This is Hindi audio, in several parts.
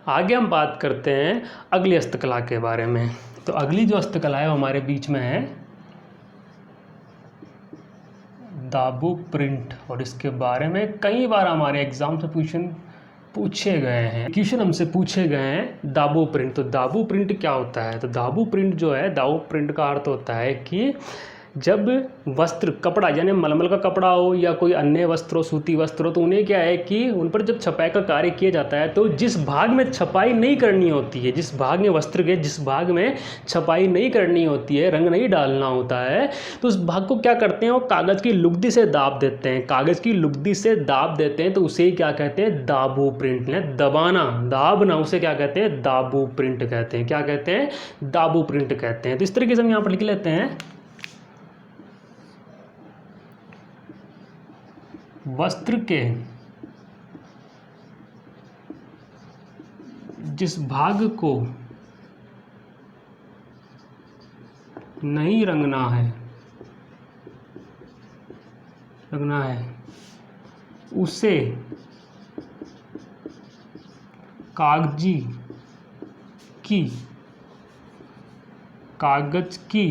आगे हम बात करते हैं अगली हस्तकला के बारे में। तो अगली जो हस्तकला है वो हमारे बीच में है दाबू प्रिंट, और इसके बारे में कई बार हमारे एग्जाम से पूछे गए हैं, क्वेश्चन हमसे पूछे गए हैं दाबू प्रिंट। तो दाबू प्रिंट क्या होता है? तो दाबू प्रिंट जो है, दाबू प्रिंट का अर्थ होता है कि जब वस्त्र, कपड़ा यानी मलमल का कपड़ा हो या कोई अन्य वस्त्र हो, सूती वस्त्र हो, तो उन्हें क्या है कि उन पर जब छपाई का कार्य किया जाता है तो जिस भाग में छपाई नहीं करनी होती है, जिस भाग में वस्त्र के जिस भाग में छपाई नहीं करनी होती है, रंग नहीं डालना होता है, तो उस भाग को क्या करते हैं, वो कागज़ की लुगदी से दाब देते हैं। कागज़ की लुगदी से दाब देते हैं तो उसे क्या कहते हैं? दाबू प्रिंट। दबाना, दाबना, उसे क्या कहते हैं? दाबू प्रिंट कहते हैं। क्या कहते हैं? दाबू प्रिंट कहते हैं। तो इस तरीके से हम यहाँ पर लिख लेते हैं, वस्त्र के जिस भाग को नहीं रंगना है उसे कागज की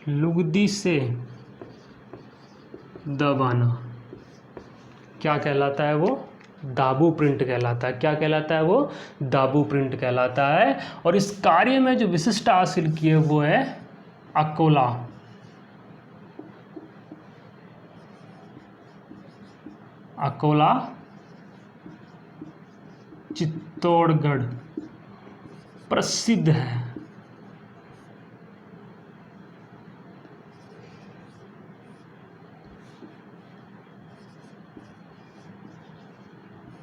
लुगदी से दबाना। क्या कहलाता है वो? दाबू प्रिंट कहलाता है। क्या कहलाता है वो? दाबू प्रिंट कहलाता है। और इस कार्य में जो विशिष्ट हासिल की है वो है अकोला। अकोला चित्तौड़गढ़ प्रसिद्ध है।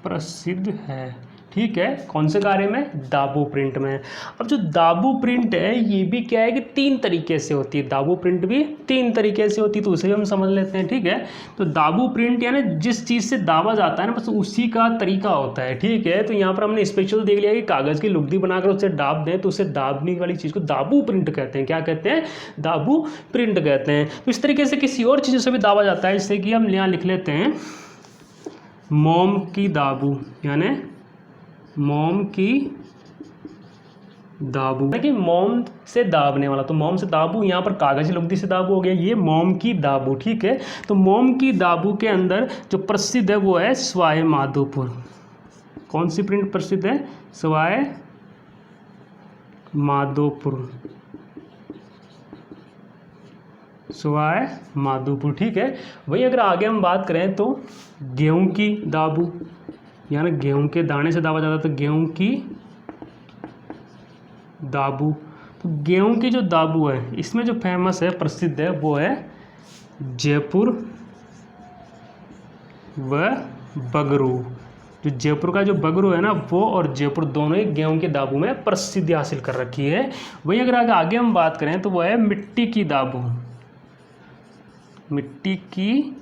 प्रसिद्ध है, ठीक है। कौन से कार्य में? दाबू प्रिंट में। अब जो दाबू प्रिंट है ये भी क्या है कि 3 तरीके से होती है। दाबू प्रिंट भी 3 तरीके से होती है, तो उसे भी हम समझ लेते हैं, ठीक है। तो दाबू प्रिंट यानी जिस चीज़ से दाबा जाता है ना, बस उसी का तरीका होता है, ठीक है। तो यहाँ पर हमने स्पेशल देख लिया कि कागज़ की लुगदी बनाकर उसे दाब दें तो उसे दाबने वाली चीज़ को दाबू प्रिंट कहते हैं। क्या कहते हैं? दाबू प्रिंट कहते हैं। तो इस तरीके से किसी और चीज़ से भी दाबा जाता है, जैसे कि हम यहाँ लिख लेते हैं मोम की दाबू, यानी मोम की दाबू, कि मोम से दाबने वाला। तो मोम से दाबू, यहाँ पर कागज लुगदी से दाबू हो गया, ये मोम की दाबू, ठीक है। तो मोम की दाबू के अंदर जो प्रसिद्ध है वो है सवाई माधोपुर। कौन सी प्रिंट प्रसिद्ध है? सवाई माधोपुर, सवाई माधोपुर, ठीक है। वही अगर आगे हम बात करें तो गेहूं की दाबू, यानी गेहूं के दाने से दाबा जाता है, तो गेहूं की दाबू। तो गेहूं की जो दाबू है इसमें जो फेमस है, प्रसिद्ध है, वो है जयपुर व बगरू। जो जयपुर का जो बगरू है ना, वो और जयपुर दोनों ही गेहूं के दाबू में प्रसिद्धि हासिल कर रखी है। वही अगर आगे हम बात करें तो वो है मिट्टी की दाबू। मिट्टी की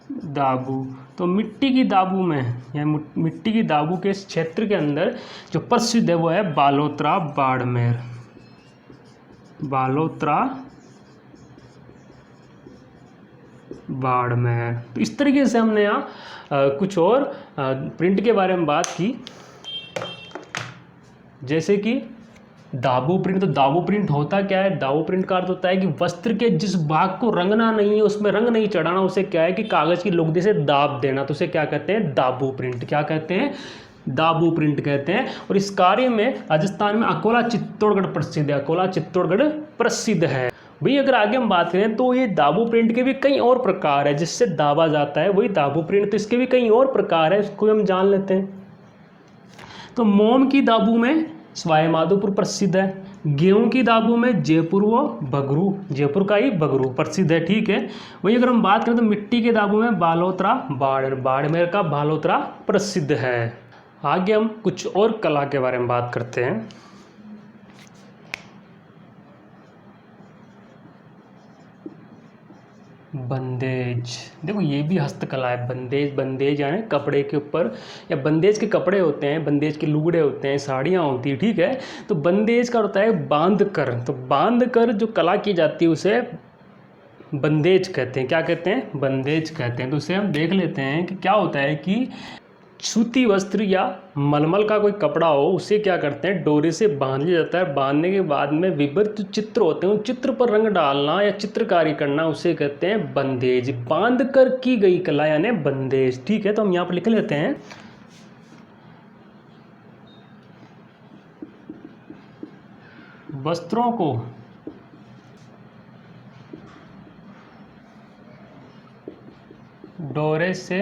दाबू, तो मिट्टी की दाबू में या मिट्टी की दाबू के इस क्षेत्र के अंदर जो प्रसिद्ध है वो है बालोतरा बाड़मेर। बालोतरा बाड़मेर। तो इस तरीके से हमने यहाँ कुछ और प्रिंट के बारे में बात की, जैसे कि दाबू प्रिंट। तो दाबू प्रिंट होता क्या है? दाबू प्रिंट का अर्थ होता है कि वस्त्र के जिस भाग को रंगना नहीं है, उसमें रंग नहीं चढ़ाना, उसे क्या है कि कागज़ की लुगदी से दाब देना, तो उसे क्या कहते हैं? दाबू प्रिंट। क्या कहते हैं? दाबू प्रिंट कहते हैं। और इस कार्य में राजस्थान में अकोला चित्तौड़गढ़ प्रसिद्ध है। अकोला चित्तौड़गढ़ प्रसिद्ध है। वही अगर आगे हम बात करें तो ये दाबू प्रिंट के भी कई और प्रकार है जिससे दाबा जाता है, वही दाबू प्रिंट। तो इसके भी कई और प्रकार है, इसको हम जान लेते हैं। तो मोम की दाबू में सवाई माधोपुर प्रसिद्ध है। गेहूं की दाबू में जयपुर व बगरू, जयपुर का ही बगरू प्रसिद्ध है, ठीक है। वही अगर हम बात करें तो मिट्टी के दाबू में बालोतरा बाड़मेर का बालोतरा प्रसिद्ध है। आगे हम कुछ और कला के बारे में बात करते हैं। बंदेज, देखो ये भी हस्तकला है। बंदेज यानी कपड़े के ऊपर, या बंदेज के कपड़े होते हैं, बंदेज के लुगड़े होते हैं, साड़ियाँ होती है, ठीक है। तो बंदेज का होता है बांध कर। तो बांध कर जो कला की जाती है उसे बंदेज कहते हैं। क्या कहते हैं? बंदेज कहते हैं। तो उसे हम देख लेते हैं कि क्या होता है कि सूती वस्त्र या मलमल का कोई कपड़ा हो उसे क्या करते हैं, डोरे से बांध लिया जाता है। बांधने के बाद में विभिन्न चित्र होते हैं, उन चित्र पर रंग डालना या चित्रकारी करना उसे कहते हैं बंदेज। बांध कर की गई कला यानी बंदेज। ठीक है, तो हम यहाँ पर लिख लेते हैं वस्त्रों को डोरे से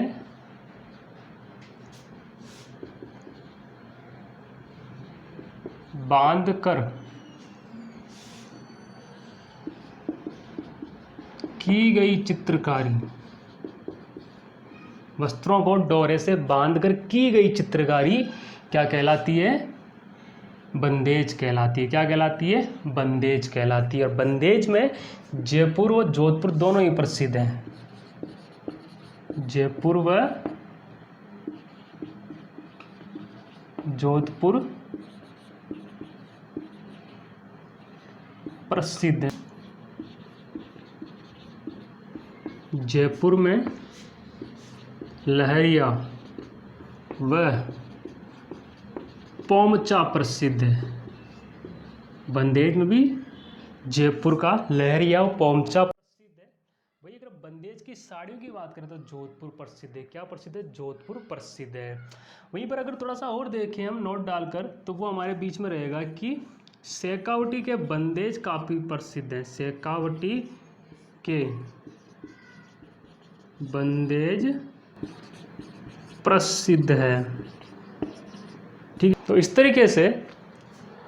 बांध कर की गई चित्रकारी। वस्त्रों को डोरे से बांधकर की गई चित्रकारी क्या कहलाती है, बंदेज कहलाती है। क्या कहलाती है, बंदेज कहलाती है। और बंदेज में जयपुर व जोधपुर दोनों ही प्रसिद्ध हैं। जयपुर व जोधपुर प्रसिद्ध है। जयपुर में लहरिया व पोमचा प्रसिद्ध है। बंदेज में भी जयपुर का लहरिया और पोमचा प्रसिद्ध है। वही अगर बंदेज की साड़ियों की बात करें तो जोधपुर प्रसिद्ध है। क्या प्रसिद्ध है, जोधपुर प्रसिद्ध है। वहीं पर अगर थोड़ा सा और देखें हम नोट डालकर तो वो हमारे बीच में रहेगा कि शेखावटी के बंदेज काफ़ी प्रसिद्ध है। शेखावटी के बंदेज प्रसिद्ध है। ठीक है, तो इस तरीके से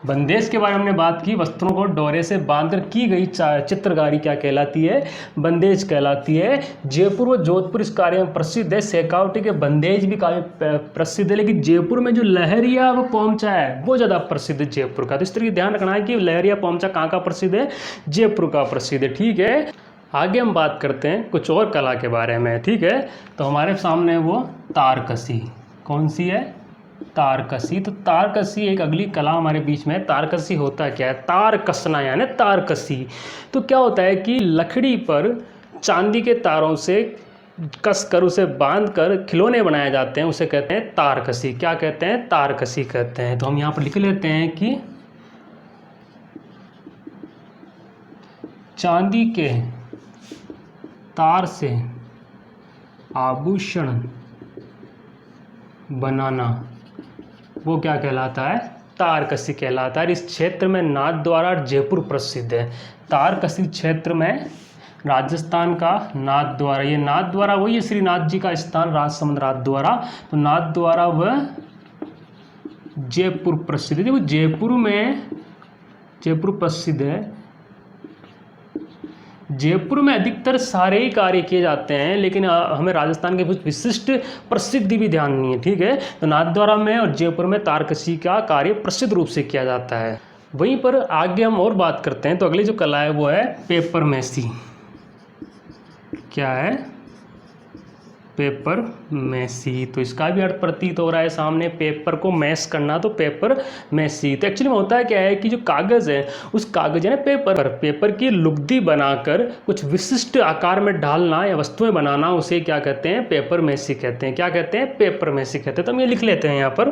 बंदेज के बारे में हमने बात की। वस्त्रों को डोरे से बांधकर की गई चित्रकारी क्या कहलाती है, बंदेज कहलाती है। जयपुर व जोधपुर इस कार्य में प्रसिद्ध है। शेखावटी के बंदेज भी काफी प्रसिद्ध है, लेकिन जयपुर में जो लहरिया व पोमचा है वो ज़्यादा प्रसिद्ध है जयपुर का। तो इस तरीके ध्यान रखना है कि लहरिया पोमचा कहाँ का प्रसिद्ध है, जयपुर का प्रसिद्ध है। ठीक है, आगे हम बात करते हैं कुछ और कला के बारे में। ठीक है, तो हमारे सामने वो तारकसी। कौन सी है, तारकसी। तो तारकसी एक अगली कला हमारे बीच में है। तारकसी होता क्या है, तार कसना यानी तारकसी। तो क्या होता है कि लकड़ी पर चांदी के तारों से कस कर उसे बांध कर खिलौने बनाए जाते हैं, उसे कहते हैं तारकसी। क्या कहते हैं, तारकसी कहते हैं। तो हम यहाँ पर लिख लेते हैं कि चांदी के तार से आभूषण बनाना वो क्या कहलाता है, तारकसी कहलाता है। इस क्षेत्र में नाथद्वारा जयपुर प्रसिद्ध है। तारकसी क्षेत्र में राजस्थान का नाथद्वारा, ये नाथद्वारा वही है श्रीनाथ जी का स्थान राजसमंद नाथद्वारा। तो नाथद्वारा वह जयपुर प्रसिद्ध है। देखो जयपुर प्रसिद्ध है। जयपुर में अधिकतर सारे ही कार्य किए जाते हैं, लेकिन हमें राजस्थान के कुछ विशिष्ट प्रसिद्धि भी ध्यान नहीं है। ठीक है, तो नाथद्वारा में और जयपुर में तारकसी का कार्य प्रसिद्ध रूप से किया जाता है। वहीं पर आगे हम और बात करते हैं तो अगली जो कला है वो है पेपर मैसी। क्या है, पेपर मैसी। तो इसका भी अर्थ प्रतीत हो रहा है सामने, पेपर को मैश करना, तो पेपर मैसी। तो एक्चुअली में होता है क्या है कि जो कागज़ है उस कागज़ है ना पेपर की लुगदी बनाकर कुछ विशिष्ट आकार में ढालना या वस्तुएं बनाना, उसे क्या कहते हैं, पेपर मैसी कहते हैं। क्या कहते हैं, पेपर मैसी कहते हैं। तो हम ये लिख लेते हैं यहाँ पर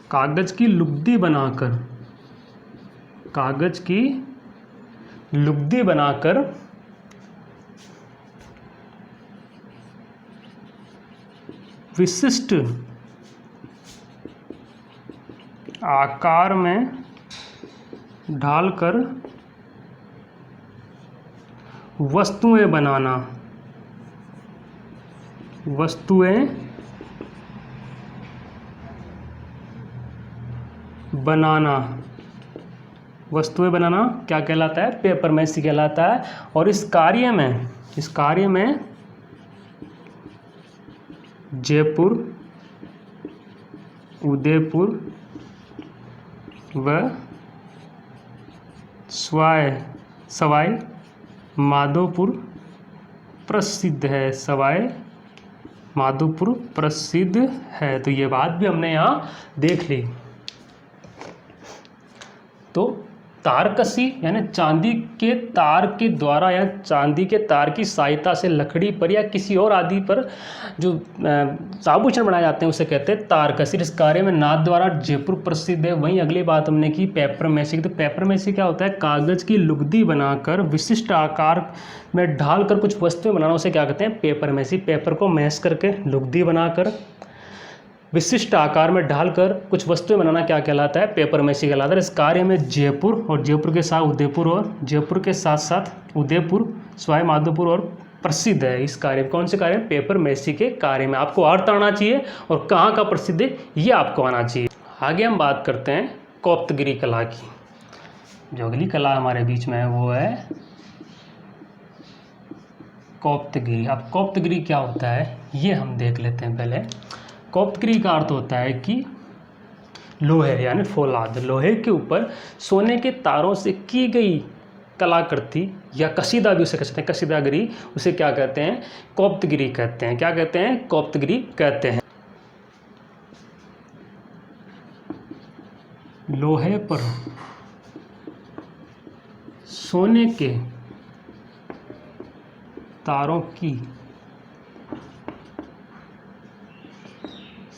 कागज़ की लुगदी बनाकर विशिष्ट आकार में ढालकर वस्तुएं बनाना। वस्तुएं बनाना क्या कहलाता है, पेपर मैसी कहलाता है। और इस कार्य में जयपुर, उदयपुर व सवाई माधोपुर प्रसिद्ध है। सवाई माधोपुर प्रसिद्ध है। तो ये बात भी हमने यहाँ देख ली। तो तारकसी यानी चांदी के तार के द्वारा या चांदी के तार की सहायता से लकड़ी पर या किसी और आदि पर जो आभूषण बनाए जाते हैं उसे कहते हैं तारकसी। इस कार्य में नाथ द्वारा जयपुर प्रसिद्ध है। वहीं अगली बात हमने की पेपर मैसी। तो पेपर मैसी क्या होता है? कागज़ की लुगदी बनाकर विशिष्ट आकार में ढालकर कुछ वस्तुएं बनाना, उसे क्या कहते हैं? पेपर मैसी। पेपर को मैश करके लुगदी बनाकर विशिष्ट आकार में ढालकर कुछ वस्तुएं बनाना क्या कहलाता है? पेपर मैसी कहलाता है। इस कार्य में जयपुर और जयपुर के साथ उदयपुर और जयपुर के साथ साथ उदयपुर, सवाई माधोपुर और प्रसिद्ध है। इस कार्य में कौन से कार्य में? पेपर मैसी के कार्य में। आपको अर्थ आना चाहिए और कहाँ का प्रसिद्ध है ये आपको आना चाहिए। आगे हम बात करते हैं कोप्तगिरी कला की। जो अगली कला हमारे बीच में है वो है कोप्तगिरी। अब कोप्तगिरी क्या होता है ये हम देख लेते हैं पहले। कोप्तगिरी का अर्थ होता है कि लोहे यानी फौलाद, लोहे के ऊपर सोने के तारों से की गई कलाकृति या कसीदा भी उसे कह सकते हैं, कसीदागिरी, उसे क्या कहते हैं? कोप्तगिरी कहते हैं। क्या कहते हैं? कोप्तगिरी कहते हैं। लोहे पर सोने के तारों की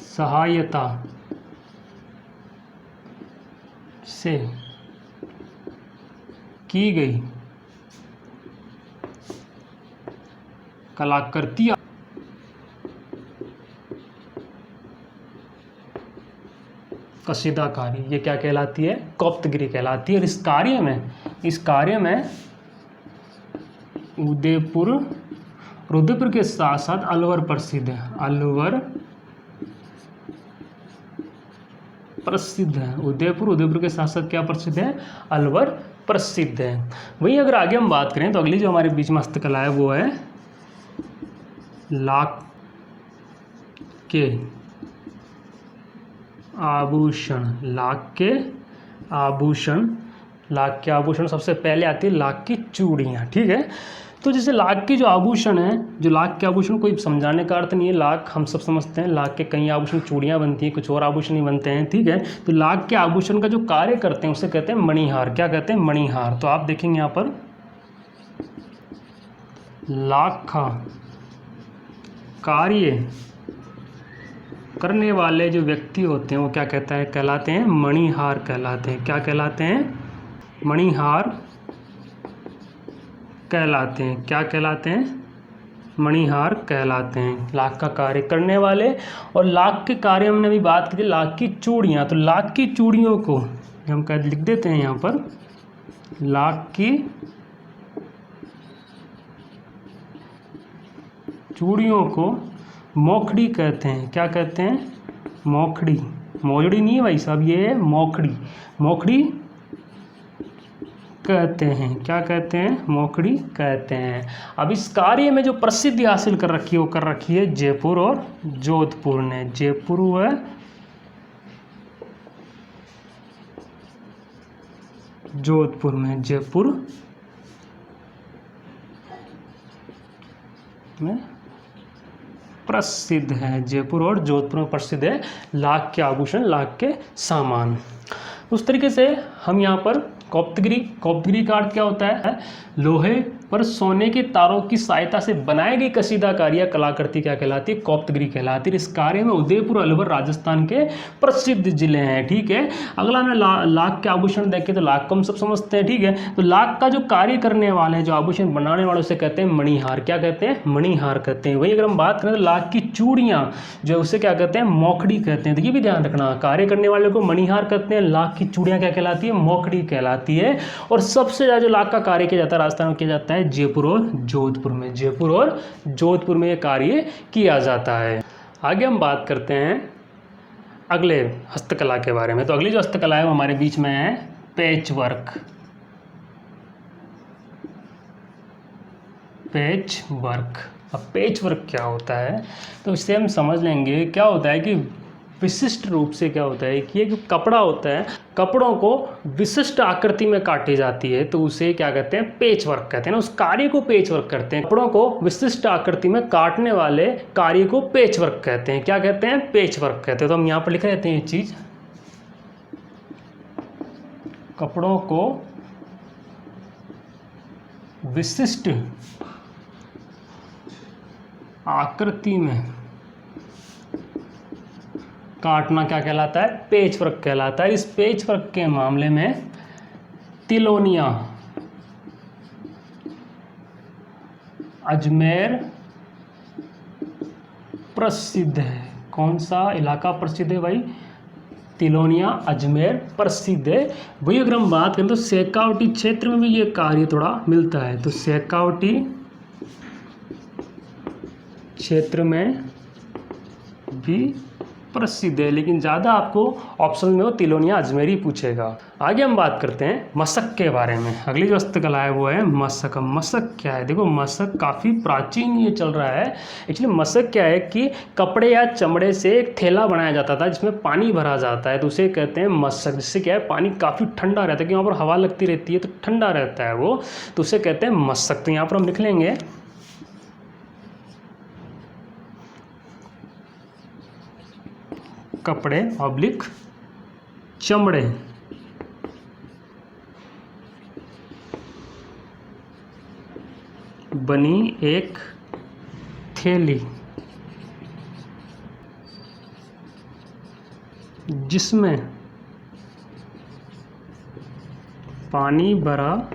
सहायता से की गई कलाकृतियाँ कसीदाकारी, ये क्या कहलाती है? कोप्तगिरी कहलाती है। और इस कार्य में उदयपुर के साथ साथ अलवर प्रसिद्ध है। अलवर प्रसिद्ध है। उदयपुर के साथ साथ क्या प्रसिद्ध है? अलवर प्रसिद्ध है। वहीं अगर आगे हम बात करें तो अगली जो हमारे बीच में हस्तकला है वो है लाख के आभूषण। लाख के आभूषण सबसे पहले आती है लाख की चूड़ियाँ। ठीक है, तो जैसे लाख की जो आभूषण है, जो लाख के आभूषण कोई समझाने का अर्थ नहीं है। लाख हम सब समझते हैं, लाख के कई आभूषण चूड़ियाँ बनती हैं, कुछ और आभूषण ही बनते हैं। ठीक है, तो लाख के आभूषण का जो कार्य करते हैं उसे कहते हैं मणिहार। क्या कहते हैं? मणिहार। तो आप देखेंगे यहाँ पर लाख का कार्य करने वाले जो व्यक्ति होते हैं वो क्या कहलाते हैं? मणिहार कहलाते हैं। क्या कहलाते हैं? मणिहार कहलाते हैं। क्या कहलाते हैं? मणिहार कहलाते हैं। लाख का कार्य करने वाले। और लाख के कार्य हमने अभी बात की थी लाख की चूड़ियाँ। तो लाख की चूड़ियों को हम लिख देते हैं यहाँ पर, लाख की चूड़ियों को मोखड़ी कहते हैं। क्या कहते हैं? मोखड़ी। मोजड़ी नहीं है भाई साहब, ये है मोखड़ी। मोखड़ी कहते हैं। क्या कहते हैं? मोखड़ी कहते हैं। अब इस कार्य में जो प्रसिद्धि हासिल कर रखी है वो कर रखी है जयपुर और जोधपुर ने। जयपुर व जोधपुर में। जयपुर में प्रसिद्ध है। जयपुर और जोधपुर में प्रसिद्ध है लाख के आभूषण, लाख के सामान। उस तरीके से हम यहाँ पर कोप्तगिरी का अर्थ क्या होता है? लोहे पर सोने के तारों की सहायता से बनाई गई कसीदाकारी या कलाकृति क्या कहलाती है? कोप्तगिरी कहलाती है। इस कार्य में उदयपुर, अलवर राजस्थान के प्रसिद्ध जिले हैं। ठीक है, अगला हमने लाख के आभूषण देखे तो लाख को हम सब समझते हैं। ठीक है, तो लाख का जो कार्य करने वाले हैं, जो आभूषण बनाने वाले, उसे कहते हैं मणिहार। क्या कहते हैं? मणिहार कहते हैं। वहीं अगर हम बात करें तो लाख की चूड़ियाँ जो उसे क्या कहते हैं? मोखड़ी कहते हैं। तो ये भी ध्यान रखना, कार्य करने वाले को मणिहार कहते हैं, लाख की चूड़ियाँ क्या कहलाती है? मोखड़ी कहलाती है। और सबसे ज़्यादा जो लाख का कार्य किया जाता है राजस्थान में किया जाता है जयपुर और जोधपुर में। जयपुर और जोधपुर में ये कार्य किया जाता है। आगे हम बात करते हैं अगले हस्तकला के बारे में। तो अगली जो हस्तकला है वो हमारे बीच में है पैच वर्क। Patch work. अब पैच वर्क क्या होता है तो इससे हम समझ लेंगे। क्या होता है कि विशिष्ट रूप से क्या होता है कि एक कपड़ा होता है, कपड़ों को विशिष्ट आकृति में काटी जाती है तो उसे क्या कहते हैं? पेच वर्क कहते हैं ना। उस कार्य को पेच वर्क करते हैं। कपड़ों को विशिष्ट आकृति में काटने वाले कार्य को पेच वर्क कहते हैं। क्या कहते हैं? पेच वर्क कहते हैं। तो हम यहाँ पर लिख देते हैं ये चीज, कपड़ों को विशिष्ट आकृति में काटना क्या कहलाता है? पेच वर्क कहलाता है। इस पेच वर्क के मामले में तिलोनिया, अजमेर प्रसिद्ध है। कौन सा इलाका प्रसिद्ध है भाई? तिलोनिया, अजमेर प्रसिद्ध है। वही अगर हम बात करें तो शेखावटी क्षेत्र में भी ये कार्य थोड़ा मिलता है। तो शेखावटी क्षेत्र में भी प्रसिद्ध है, लेकिन ज़्यादा आपको ऑप्शन में वो तिलोनिया, अजमेर ही पूछेगा। आगे हम बात करते हैं मशक के बारे में। अगली जो हस्तकला है वो है मशक। मशक क्या है? देखो मशक काफ़ी प्राचीन ये चल रहा है। एक्चुअली मशक क्या है कि कपड़े या चमड़े से एक थैला बनाया जाता था जिसमें पानी भरा जाता है, तो उसे कहते हैं मशक। जिससे क्या है, पानी काफ़ी ठंडा रहता है, कि वहाँ पर हवा लगती रहती है तो ठंडा रहता है वो, तो उसे कहते हैं मशक। तो यहाँ पर हम लिख लेंगे कपड़े ऑब्लिक चमड़े बनी एक थैली जिसमें पानी भरा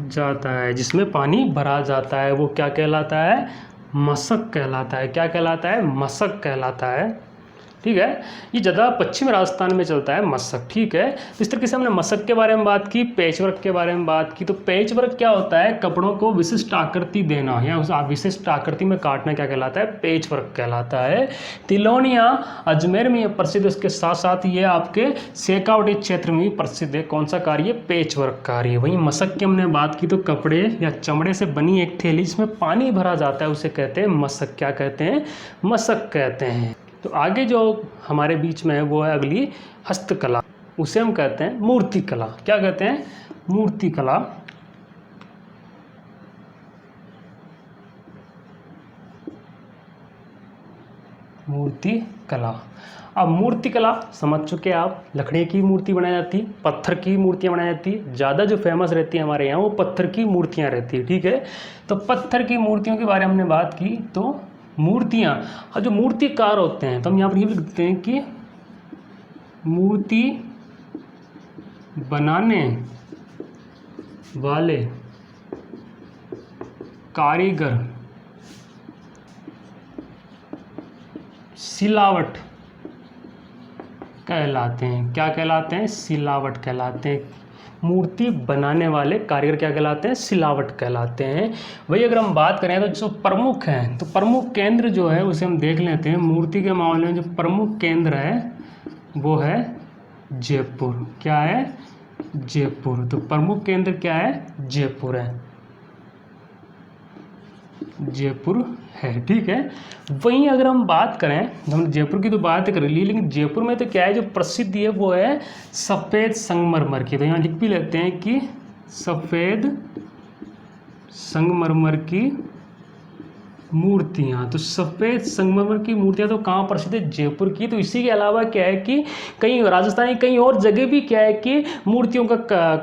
जाता है, जिसमें पानी भरा जाता है, वो क्या कहलाता है? मशक कहलाता है। क्या कहलाता है? मशक कहलाता है। ठीक है, ये ज़्यादा पश्चिम राजस्थान में चलता है मशक। ठीक है, तो इस तरीके से हमने मशक के बारे में बात की, पैच वर्क के बारे में बात की। तो पैच वर्क क्या होता है? कपड़ों को विशिष्ट आकृति देना या उस विशिष्ट आकृति में काटना क्या कहलाता है? पैच वर्क कहलाता है। तिलोनिया, अजमेर में ये प्रसिद्ध, इसके साथ साथ ये आपके शेखावटी क्षेत्र में भी प्रसिद्ध है। कौन सा कार्य? पैच वर्क कार्य। वहीं मशक की हमने बात की तो कपड़े या चमड़े से बनी एक थैली जिसमें पानी भरा जाता है उसे कहते हैं मशक। क्या कहते हैं? मशक कहते हैं। तो आगे जो हमारे बीच में है वो है अगली हस्तकला, उसे हम कहते हैं मूर्तिकला। क्या कहते हैं? मूर्तिकला। मूर्तिकला। अब मूर्तिकला समझ चुके आप, लकड़ी की मूर्ति बनाई जाती, पत्थर की मूर्तियाँ बनाई जाती। ज़्यादा जो फेमस रहती है हमारे यहाँ वो पत्थर की मूर्तियाँ रहती है। ठीक है, तो पत्थर की मूर्तियों के बारे में हमने बात की। तो मूर्तियाँ और जो मूर्तिकार होते हैं, तो हम यहाँ पर ये लिखते हैं कि मूर्ति बनाने वाले कारीगर सिलावट कहलाते हैं। क्या कहलाते हैं? सिलावट कहलाते हैं। मूर्ति बनाने वाले कारीगर क्या कहलाते हैं? सिलावट कहलाते हैं। वही अगर हम बात करें तो जो प्रमुख हैं, तो प्रमुख केंद्र जो है उसे हम देख लेते हैं। मूर्ति के मामले में जो प्रमुख केंद्र है वो है जयपुर। क्या है? जयपुर। तो प्रमुख केंद्र क्या है? जयपुर है, जयपुर है। ठीक है, वहीं अगर हम बात करें, हमने जयपुर की तो बात कर ली, लेकिन जयपुर में तो क्या है जो प्रसिद्ध है वो है सफ़ेद संगमरमर की। तो यहाँ लिख भी लेते हैं कि सफ़ेद संगमरमर की मूर्तियाँ। तो सफ़ेद संगमरमर की मूर्तियाँ तो कहाँ प्रसिद्ध है? जयपुर की। तो इसी के अलावा क्या है कि कहीं राजस्थान की कहीं और जगह भी क्या है कि मूर्तियों का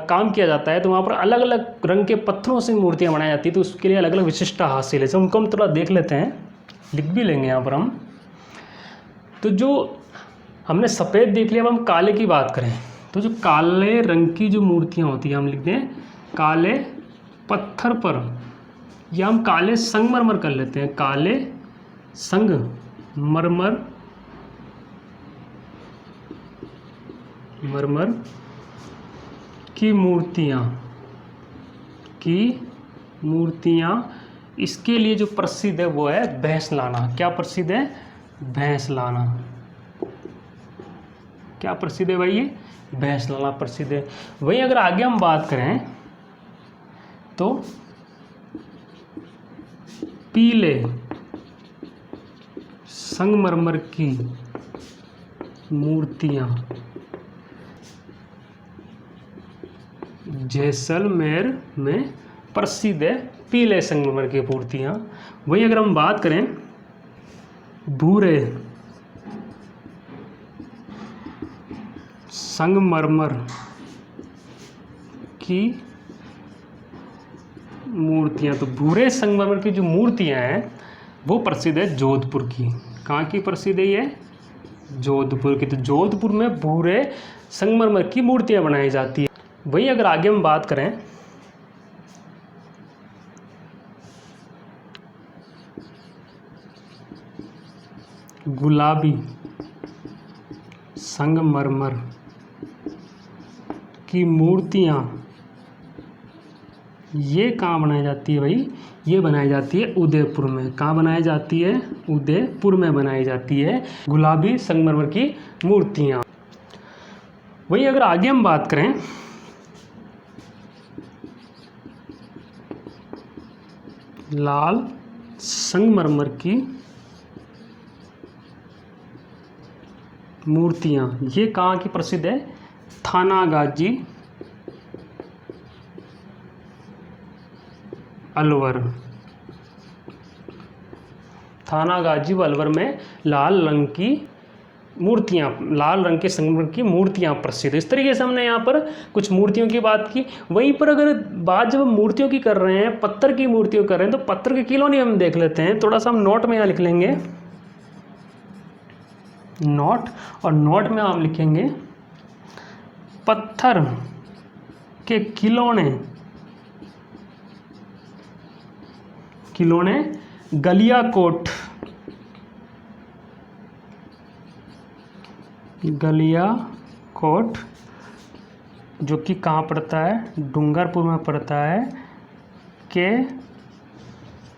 काम किया जाता है, तो वहाँ पर अलग अलग रंग के पत्थरों से मूर्तियाँ बनाई जाती है, तो उसके लिए अलग अलग विशिष्टता हासिल है। उनको हम थोड़ा देख लेते हैं, लिख भी लेंगे यहाँ पर हम। तो जो हमने सफ़ेद देख लिया, अब हम काले की बात करें तो जो काले रंग की जो मूर्तियाँ होती हैं, हम लिखते हैं काले पत्थर पर, या हम काले संगमरमर कर लेते हैं। काले संगमरमर मरमर की मूर्तियाँ इसके लिए जो प्रसिद्ध है वो है भैंसलाना। क्या प्रसिद्ध है? भैंसलाना। क्या प्रसिद्ध है भाई? ये भैंसलाना प्रसिद्ध है। वहीं अगर आगे हम बात करें तो पीले संगमरमर की मूर्तियाँ जैसलमेर में प्रसिद्ध है। पीले संगमरमर की मूर्तियाँ। वहीं अगर हम बात करें भूरे संगमरमर की मूर्तियाँ, तो भूरे संगमरमर की जो मूर्तियाँ हैं वो प्रसिद्ध है जोधपुर की। कहाँ की प्रसिद्ध है ये? जोधपुर की। तो जोधपुर में भूरे संगमरमर की मूर्तियाँ बनाई जाती है। वही अगर आगे हम बात करें गुलाबी संगमरमर की मूर्तियाँ, ये कहाँ बनाई जाती है भाई? ये बनाई जाती है उदयपुर में। कहाँ बनाई जाती है? उदयपुर में बनाई जाती है गुलाबी संगमरमर की मूर्तियाँ। वही अगर आगे हम बात करें लाल संगमरमर की मूर्तियाँ, ये कहाँ की प्रसिद्ध है? थानागाजी अलवर। थानागाजी व अलवर में लाल रंग की मूर्तियाँ, लाल रंग के संगमरमर की मूर्तियाँ प्रसिद्ध। इस तरीके से हमने यहाँ पर कुछ मूर्तियों की बात की। वहीं पर अगर बात जब हम मूर्तियों की कर रहे हैं, पत्थर की मूर्तियों कर रहे हैं, तो पत्थर के खिलौने हम देख लेते हैं। थोड़ा सा हम नोट में यहाँ लिख लेंगे, नोट, और नोट में हम लिखेंगे पत्थर के खिलौने, खिलौने गलियाकोट, गलियाकोट जो कि कहाँ पड़ता है? डूंगरपुर में पड़ता है, के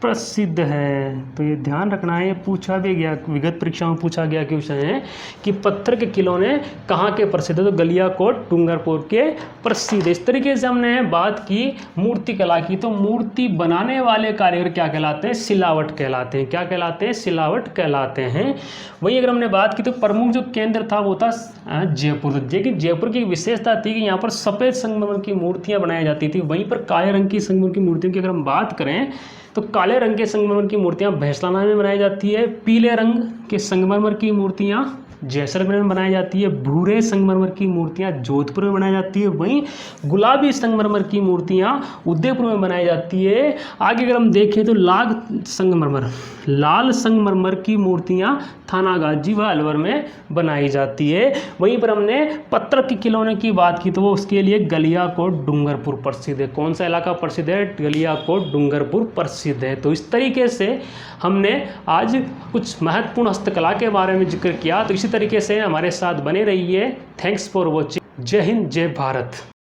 प्रसिद्ध है। तो ये ध्यान रखना है, ये पूछा भी गया, विगत परीक्षा में पूछा गया क्वेश्चन है कि पत्थर के खिलौने कहाँ के प्रसिद्ध है? तो गलियाकोट डूंगरपुर के प्रसिद्ध। इस तरीके से हमने बात की मूर्ति कला की। तो मूर्ति बनाने वाले कारीगर क्या कहलाते हैं? सिलावट कहलाते हैं। क्या कहलाते हैं? सिलावट कहलाते हैं। वही अगर हमने बात की तो प्रमुख जो केंद्र था वो था जयपुर। लेकिन जयपुर की विशेषता थी कि यहाँ पर सफ़ेद संगमरमर की मूर्तियाँ बनाई जाती थी। वहीं पर काले रंग की संगमरमर की मूर्तियों की अगर हम बात करें तो काले रंग के संगमरमर की मूर्तियाँ भैंसलाना में बनाई जाती है। पीले रंग के संगमरमर की मूर्तियाँ जैसलमेर में बनाई जाती है। भूरे संगमरमर की मूर्तियाँ जोधपुर में बनाई जाती है। वहीं गुलाबी संगमरमर की मूर्तियाँ उदयपुर में बनाई जाती है। आगे अगर हम देखें तो लाल संगमरमर की मूर्तियाँ थानागाजी व अलवर में बनाई जाती है। वहीं पर हमने पत्थर के खिलौने की बात की तो वो उसके लिए गलियाकोट डूंगरपुर प्रसिद्ध है। कौन सा इलाका प्रसिद्ध है? गलियाकोट डूंगरपुर प्रसिद्ध है। तो इस तरीके से हमने आज कुछ महत्वपूर्ण हस्तकला के बारे में जिक्र किया। तो इसी तरीके से हमारे साथ बने रहिए। Thanks for watching. जय हिंद, जय भारत।